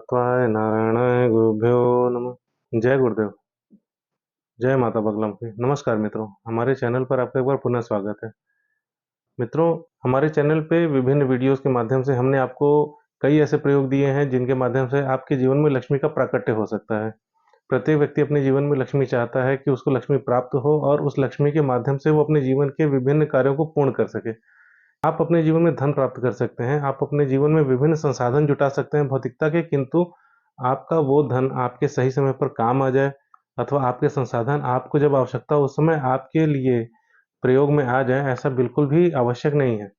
नमस्तत्वाय नारायणाय गुरुभ्यो नमः। जय गुरुदेव। जय माता बगलामुखी की। नमस्कार मित्रों, हमारे चैनल पर आपका एक बार पुनः स्वागत है। मित्रों, हमारे चैनल पे विभिन्न वीडियोस के माध्यम से हमने आपको कई ऐसे प्रयोग दिए हैं जिनके माध्यम से आपके जीवन में लक्ष्मी का प्राकट्य हो सकता है। प्रत्येक व्यक्ति अपने जीवन में लक्ष्मी चाहता है कि उसको लक्ष्मी प्राप्त हो और उस लक्ष्मी के माध्यम से वो अपने जीवन के विभिन्न कार्यों को पूर्ण कर सके। आप अपने जीवन में धन प्राप्त कर सकते हैं, आप अपने जीवन में विभिन्न संसाधन जुटा सकते हैं भौतिकता के, किंतु आपका वो धन आपके सही समय पर काम आ जाए अथवा आपके संसाधन आपको जब आवश्यकता हो उस समय आपके लिए प्रयोग में आ जाए, ऐसा बिल्कुल भी आवश्यक नहीं है।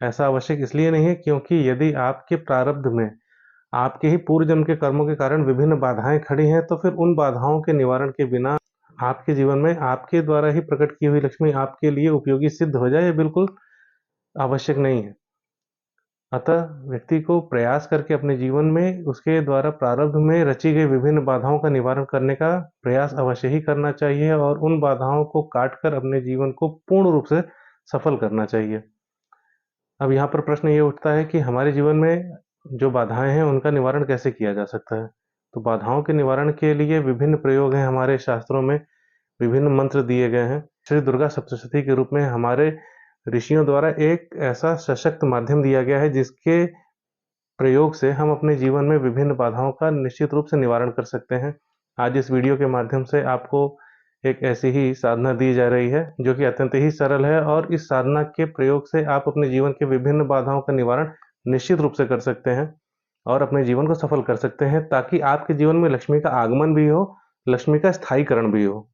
ऐसा आवश्यक इसलिए नहीं है क्योंकि यदि आपके प्रारब्ध में आपके ही पूर्व जन्म के कर्मों के कारण विभिन्न बाधाएं खड़ी हैं, तो फिर उन बाधाओं के निवारण के बिना आपके जीवन में आपके द्वारा ही प्रकट की हुई लक्ष्मी आपके लिए उपयोगी सिद्ध हो जाए, ये बिल्कुल आवश्यक नहीं है। अतः व्यक्ति को प्रयास करके अपने जीवन में उसके द्वारा प्रारब्ध में रची गई विभिन्न बाधाओं का निवारण करने का प्रयास अवश्य ही करना चाहिए और उन बाधाओं को काट कर अपने जीवन को पूर्ण रूप से सफल करना चाहिए। अब यहाँ पर प्रश्न ये उठता है कि हमारे जीवन में जो बाधाएं हैं उनका निवारण कैसे किया जा सकता है। तो बाधाओं के निवारण के लिए विभिन्न प्रयोग हैं, हमारे शास्त्रों में विभिन्न मंत्र दिए गए हैं। श्री दुर्गा सप्तशती के रूप में हमारे ऋषियों द्वारा एक ऐसा सशक्त माध्यम दिया गया है जिसके प्रयोग से हम अपने जीवन में विभिन्न बाधाओं का निश्चित रूप से निवारण कर सकते हैं। आज इस वीडियो के माध्यम से आपको एक ऐसी ही साधना दी जा रही है जो कि अत्यंत ही सरल है और इस साधना के प्रयोग से आप अपने जीवन के विभिन्न बाधाओं का निवारण निश्चित रूप से कर सकते हैं और अपने जीवन को सफल कर सकते हैं, ताकि आपके जीवन में लक्ष्मी का आगमन भी हो, लक्ष्मी का स्थायीकरण भी हो।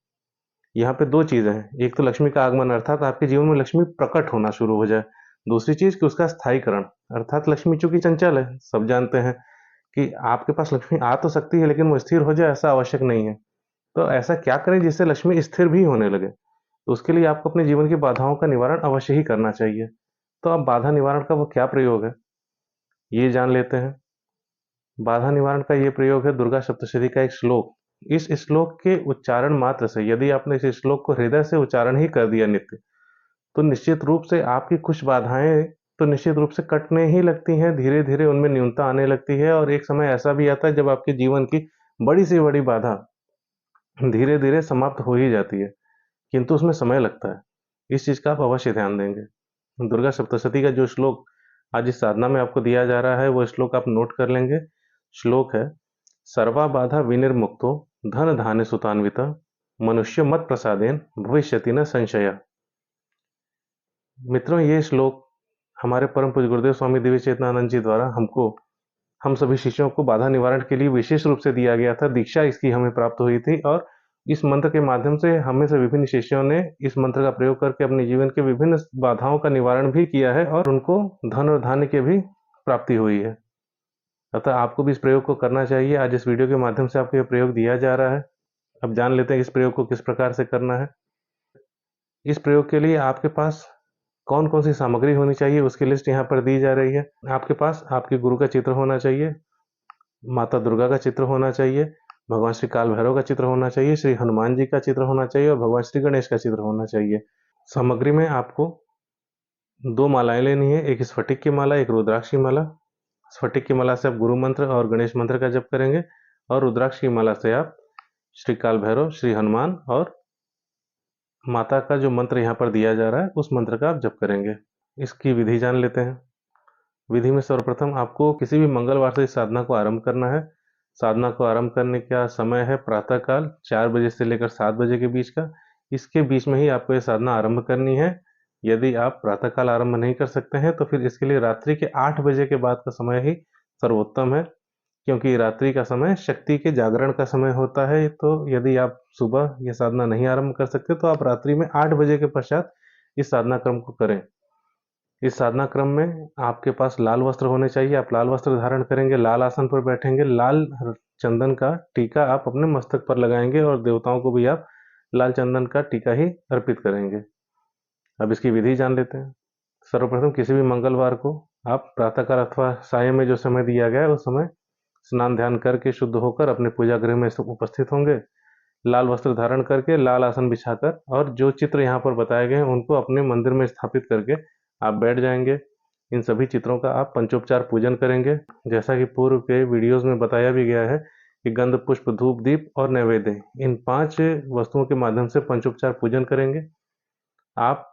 यहाँ पे 2 चीज़ें हैं, एक तो लक्ष्मी का आगमन अर्थात आपके जीवन में लक्ष्मी प्रकट होना शुरू हो जाए। दूसरी चीज़ कि उसका स्थायीकरण अर्थात लक्ष्मी चूँकि चंचल है, सब जानते हैं कि आपके पास लक्ष्मी आ तो सकती है लेकिन वो स्थिर हो जाए ऐसा आवश्यक नहीं है। तो ऐसा क्या करें जिससे लक्ष्मी स्थिर भी होने लगे? तो उसके लिए आपको अपने जीवन की बाधाओं का निवारण अवश्य ही करना चाहिए। तो अब बाधा निवारण का वो क्या प्रयोग है, ये जान लेते हैं। बाधा निवारण का ये प्रयोग है दुर्गा सप्तशती का एक श्लोक। इस श्लोक के उच्चारण मात्र से यदि आपने इस श्लोक को हृदय से उच्चारण ही कर दिया नित्य, तो निश्चित रूप से आपकी कुछ बाधाएं तो निश्चित रूप से कटने ही लगती हैं, धीरे धीरे उनमें न्यूनता आने लगती है और एक समय ऐसा भी आता है जब आपके जीवन की बड़ी से बड़ी बाधा धीरे धीरे समाप्त हो ही जाती है, किंतु उसमें समय लगता है। इस चीज का आप अवश्य ध्यान देंगे। दुर्गा सप्तशती का जो श्लोक आज इस साधना में आपको दिया जा रहा है वो श्लोक आप नोट कर लेंगे। श्लोक है, सर्वा बाधा विनिर्मुक्तो धन धान्य सुतान्वित मनुष्य मत प्रसादेन भविष्यति न संशय। मित्रों, ये श्लोक हमारे परम पूज्य गुरुदेव स्वामी दिव्य चेतनानंद जी द्वारा हम सभी शिष्यों को बाधा निवारण के लिए विशेष रूप से दिया गया था। दीक्षा इसकी हमें प्राप्त हुई थी और इस मंत्र के माध्यम से हमें से विभिन्न शिष्यों ने इस मंत्र का प्रयोग करके अपने जीवन के विभिन्न बाधाओं का निवारण भी किया है और उनको धन और धान्य की भी प्राप्ति हुई है। अतः आपको भी इस प्रयोग को करना चाहिए। आज इस वीडियो के माध्यम से आपको यह प्रयोग दिया जा रहा है। अब जान लेते हैं इस प्रयोग को किस प्रकार से करना है। इस प्रयोग के लिए आपके पास कौन कौन सी सामग्री होनी चाहिए उसकी लिस्ट यहाँ पर दी जा रही है। आपके पास आपके गुरु का चित्र होना चाहिए, माता दुर्गा का चित्र होना चाहिए, भगवान श्री काल भैरव का चित्र होना चाहिए, श्री हनुमान जी का चित्र होना चाहिए और भगवान श्री गणेश का चित्र होना चाहिए। सामग्री में आपको 2 मालाएं लेनी है, एक स्फटिक की माला, एक रुद्राक्ष की माला। स्फटिक की माला से आप गुरु मंत्र और गणेश मंत्र का जप करेंगे और रुद्राक्ष की माला से आप श्री काल भैरव, श्री हनुमान और माता का जो मंत्र यहाँ पर दिया जा रहा है उस मंत्र का आप जप करेंगे। इसकी विधि जान लेते हैं। विधि में सर्वप्रथम आपको किसी भी मंगलवार से इस साधना को आरंभ करना है। साधना को आरंभ करने का समय है प्रातःकाल 4 बजे से लेकर 7 बजे के बीच का। इसके बीच में ही आपको ये साधना आरंभ करनी है। यदि आप प्रातःकाल आरंभ नहीं कर सकते हैं तो फिर इसके लिए रात्रि के 8 बजे के बाद का समय ही सर्वोत्तम है, क्योंकि रात्रि का समय शक्ति के जागरण का समय होता है। तो यदि आप सुबह यह साधना नहीं आरंभ कर सकते तो आप रात्रि में 8 बजे के पश्चात इस साधना क्रम को करें। इस साधना क्रम में आपके पास लाल वस्त्र होने चाहिए। आप लाल वस्त्र धारण करेंगे, लाल आसन पर बैठेंगे, लाल चंदन का टीका आप अपने मस्तक पर लगाएंगे और देवताओं को भी आप लाल चंदन का टीका ही अर्पित करेंगे। अब इसकी विधि जान लेते हैं। सर्वप्रथम किसी भी मंगलवार को आप प्रातःकाल अथवा साय में जो समय दिया गया है उस समय स्नान ध्यान करके शुद्ध होकर अपने पूजा गृह में उपस्थित होंगे, लाल वस्त्र धारण करके, लाल आसन बिछाकर और जो चित्र यहाँ पर बताए गए हैं उनको अपने मंदिर में स्थापित करके आप बैठ जाएंगे। इन सभी चित्रों का आप पंचोपचार पूजन करेंगे। जैसा कि पूर्व के वीडियोस में बताया भी गया है कि गंध, पुष्प, धूप, दीप और नैवेद्य, इन 5 वस्तुओं के माध्यम से पंचोपचार पूजन करेंगे। आप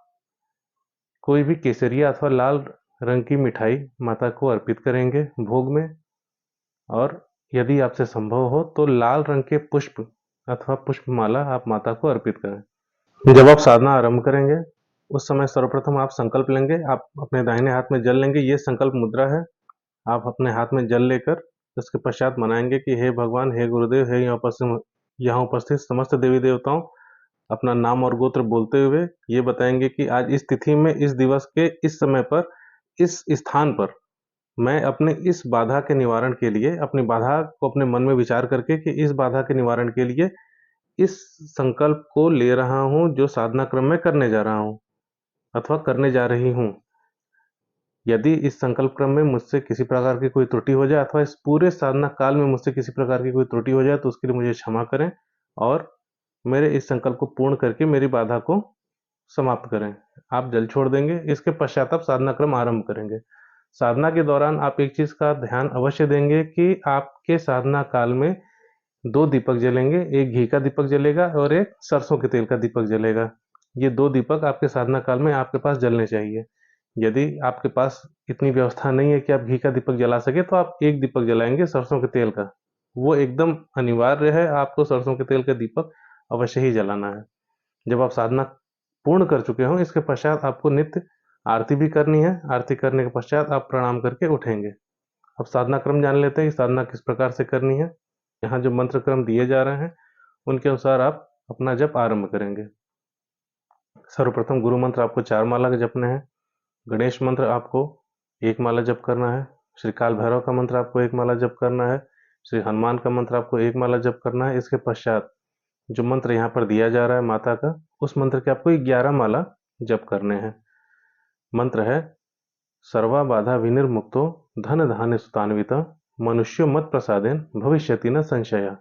कोई भी केसरिया अथवा लाल रंग की मिठाई माता को अर्पित करेंगे भोग में, और यदि आपसे संभव हो तो लाल रंग के पुष्प अथवा पुष्पमाला आप माता को अर्पित करें। जब आप साधना आरंभ करेंगे उस समय सर्वप्रथम आप संकल्प लेंगे। आप अपने दाहिने हाथ में जल लेंगे, ये संकल्प मुद्रा है। आप अपने हाथ में जल लेकर उसके पश्चात मनाएंगे कि हे भगवान, हे गुरुदेव, हे यहाँ उपस्थित समस्त देवी देवताओं, अपना नाम और गोत्र बोलते हुए ये बताएंगे कि आज इस तिथि में, इस दिवस के इस समय पर, इस स्थान पर मैं अपने इस बाधा के निवारण के लिए, अपनी बाधा को अपने मन में विचार करके कि इस बाधा के निवारण के लिए इस संकल्प को ले रहा हूँ जो साधना क्रम में करने जा रहा हूँ अथवा करने जा रही हूँ। यदि इस संकल्प क्रम में मुझसे किसी प्रकार की कोई त्रुटि हो जाए अथवा इस पूरे साधना काल में मुझसे किसी प्रकार की कोई त्रुटि हो जाए तो उसके लिए मुझे क्षमा करें और मेरे इस संकल्प को पूर्ण करके मेरी बाधा को समाप्त करें। आप जल छोड़ देंगे। इसके पश्चात आप साधना क्रम आरंभ करेंगे। साधना के दौरान आप एक चीज का ध्यान अवश्य देंगे कि आपके साधना काल में 2 दीपक जलेंगे, एक घी का दीपक जलेगा और एक सरसों के तेल का दीपक जलेगा। ये 2 दीपक आपके साधना काल में आपके पास जलने चाहिए। यदि आपके पास इतनी व्यवस्था नहीं है कि आप घी का दीपक जला सके तो आप एक दीपक जलाएंगे सरसों के तेल का। वो एकदम अनिवार्य है, आपको सरसों के तेल का दीपक अवश्य ही जलाना है। जब आप साधना पूर्ण कर चुके हो इसके पश्चात आपको नित्य आरती भी करनी है। आरती करने के पश्चात आप प्रणाम करके उठेंगे। अब साधना क्रम जान लेते हैं कि साधना किस प्रकार से करनी है। यहाँ जो मंत्र क्रम दिए जा रहे हैं उनके अनुसार आप अपना जप आरंभ करेंगे। सर्वप्रथम गुरु मंत्र आपको 4 माला के जपने हैं। गणेश मंत्र आपको 1 माला जप करना है। श्री काल भैरव का मंत्र आपको 1 माला जप करना है। श्री हनुमान का मंत्र आपको 1 माला जप करना है। इसके पश्चात जो मंत्र यहाँ पर दिया जा रहा है माता का, उस मंत्र के आपको 11 माला जप करने हैं। मंत्र है सर्वा बाधा विनिर्मुक्तो धन धान्य सुतान्वित मनुष्यो मत प्रसादेन भविष्यति न संशय।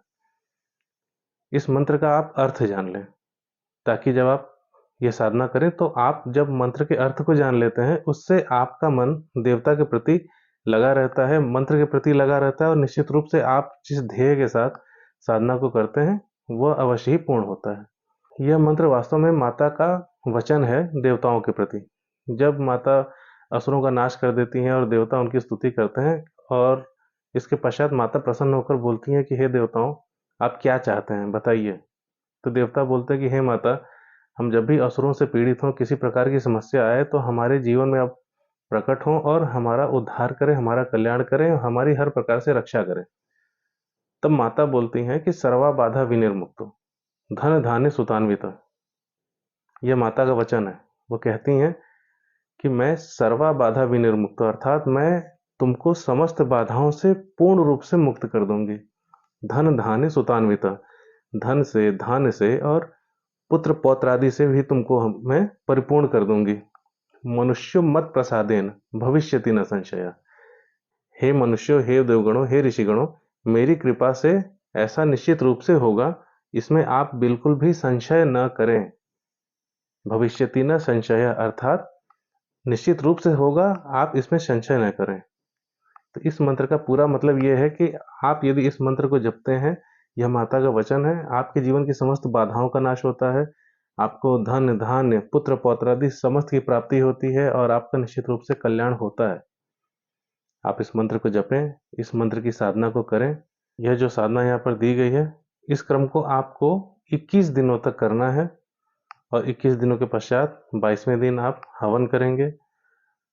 इस मंत्र का आप अर्थ जान लें ताकि जब आप ये साधना करें तो आप जब मंत्र के अर्थ को जान लेते हैं उससे आपका मन देवता के प्रति लगा रहता है, मंत्र के प्रति लगा रहता है और निश्चित रूप से आप जिस ध्येय के साथ साधना को करते हैं वह अवश्य ही पूर्ण होता है। यह मंत्र वास्तव में माता का वचन है देवताओं के प्रति। जब माता असुरों का नाश कर देती हैं और देवता उनकी स्तुति करते हैं और इसके पश्चात माता प्रसन्न होकर बोलती हैं कि हे देवताओं, आप क्या चाहते हैं बताइए। तो देवता बोलते हैं कि हे माता, हम जब भी असुरों से पीड़ित हों, किसी प्रकार की समस्या आए तो हमारे जीवन में आप प्रकट हों और हमारा उद्धार करें, हमारा कल्याण करें, हमारी हर प्रकार से रक्षा करें। तब माता बोलती हैं कि सर्वा बाधा विनिर्मुक्तो धन धान्य सुतान्वित। यह माता का वचन है। वो कहती हैं कि मैं सर्वा बाधा विनिर्मुक्त, अर्थात मैं तुमको समस्त बाधाओं से पूर्ण रूप से मुक्त कर दूंगी। धन धान्य सुतान्वित, धन से, धान्य से और पुत्र पौत्र आदि से भी तुमको मैं परिपूर्ण कर दूंगी। मनुष्यो मत प्रसादेन भविष्यति न संशय। हे मनुष्यों, हे देवगणों, हे ऋषिगणों, मेरी कृपा से ऐसा निश्चित रूप से होगा, इसमें आप बिल्कुल भी संशय न करें। भविष्यति न संशय अर्थात निश्चित रूप से होगा, आप इसमें संशय न करें। तो इस मंत्र का पूरा मतलब यह है कि आप यदि इस मंत्र को जपते हैं, यह माता का वचन है, आपके जीवन की समस्त बाधाओं का नाश होता है, आपको धन धान्य पुत्र पौत्र आदि समस्त की प्राप्ति होती है और आपका निश्चित रूप से कल्याण होता है। आप इस मंत्र को जपें, इस मंत्र की साधना को करें। यह जो साधना यहाँ पर दी गई है, इस क्रम को आपको 21 दिनों तक करना है और 21 दिनों के पश्चात 22वें दिन आप हवन करेंगे।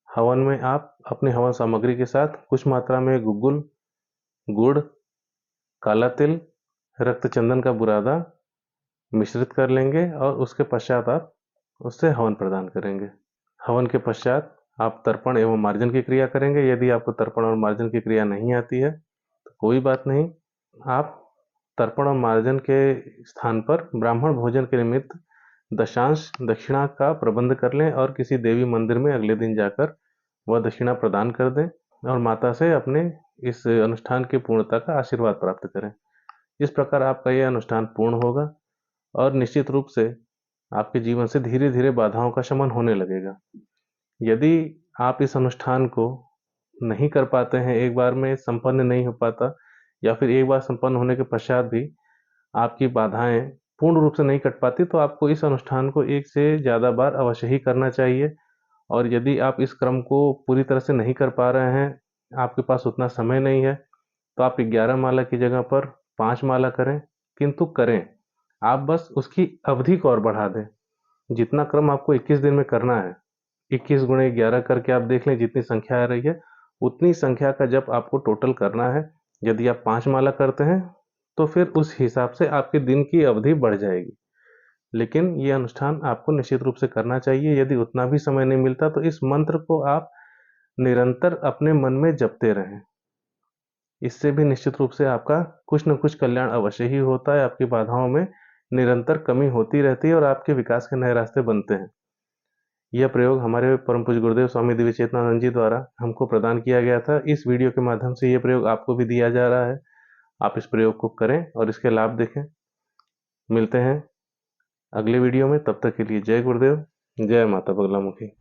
हवन में आप अपनी हवन सामग्री के साथ कुछ मात्रा में गुग्गुल, गुड़, काला तिल, रक्त चंदन का बुरादा मिश्रित कर लेंगे और उसके पश्चात आप उससे हवन प्रदान करेंगे। हवन के पश्चात आप तर्पण एवं मार्जन की क्रिया करेंगे। यदि आपको तर्पण और मार्जन की क्रिया नहीं आती है तो कोई बात नहीं, आप तर्पण और मार्जन के स्थान पर ब्राह्मण भोजन के निमित्त दशांश दक्षिणा का प्रबंध कर लें और किसी देवी मंदिर में अगले दिन जाकर वह दक्षिणा प्रदान कर दें और माता से अपने इस अनुष्ठान की पूर्णता का आशीर्वाद प्राप्त करें। इस प्रकार आपका यह अनुष्ठान पूर्ण होगा और निश्चित रूप से आपके जीवन से धीरे धीरे बाधाओं का शमन होने लगेगा। यदि आप इस अनुष्ठान को नहीं कर पाते हैं, एक बार में संपन्न नहीं हो पाता, या फिर एक बार संपन्न होने के पश्चात भी आपकी बाधाएं पूर्ण रूप से नहीं कट पाती, तो आपको इस अनुष्ठान को एक से ज़्यादा बार अवश्य ही करना चाहिए। और यदि आप इस क्रम को पूरी तरह से नहीं कर पा रहे हैं, आपके पास उतना समय नहीं है, तो आप 11 माला की जगह पर 5 माला करें, किंतु करें। आप बस उसकी अवधि को और बढ़ा दें। जितना क्रम आपको 21 दिन में करना है, 21 गुणे 11 करके आप देख लें, जितनी संख्या आ रही है उतनी संख्या का जप आपको टोटल करना है। यदि आप 5 माला करते हैं तो फिर उस हिसाब से आपके दिन की अवधि बढ़ जाएगी। लेकिन ये अनुष्ठान आपको निश्चित रूप से करना चाहिए। यदि उतना भी समय नहीं मिलता तो इस मंत्र को आप निरंतर अपने मन में जपते रहें। इससे भी निश्चित रूप से आपका कुछ न कुछ कल्याण अवश्य ही होता है, आपकी बाधाओं में निरंतर कमी होती रहती है और आपके विकास के नए रास्ते बनते हैं। यह प्रयोग हमारे परम पूज्य गुरुदेव स्वामी दिव्य चेतनानंद जी द्वारा हमको प्रदान किया गया था। इस वीडियो के माध्यम से यह प्रयोग आपको भी दिया जा रहा है। आप इस प्रयोग को करें और इसके लाभ देखें। मिलते हैं अगले वीडियो में, तब तक के लिए जय गुरुदेव, जय माता बगलामुखी।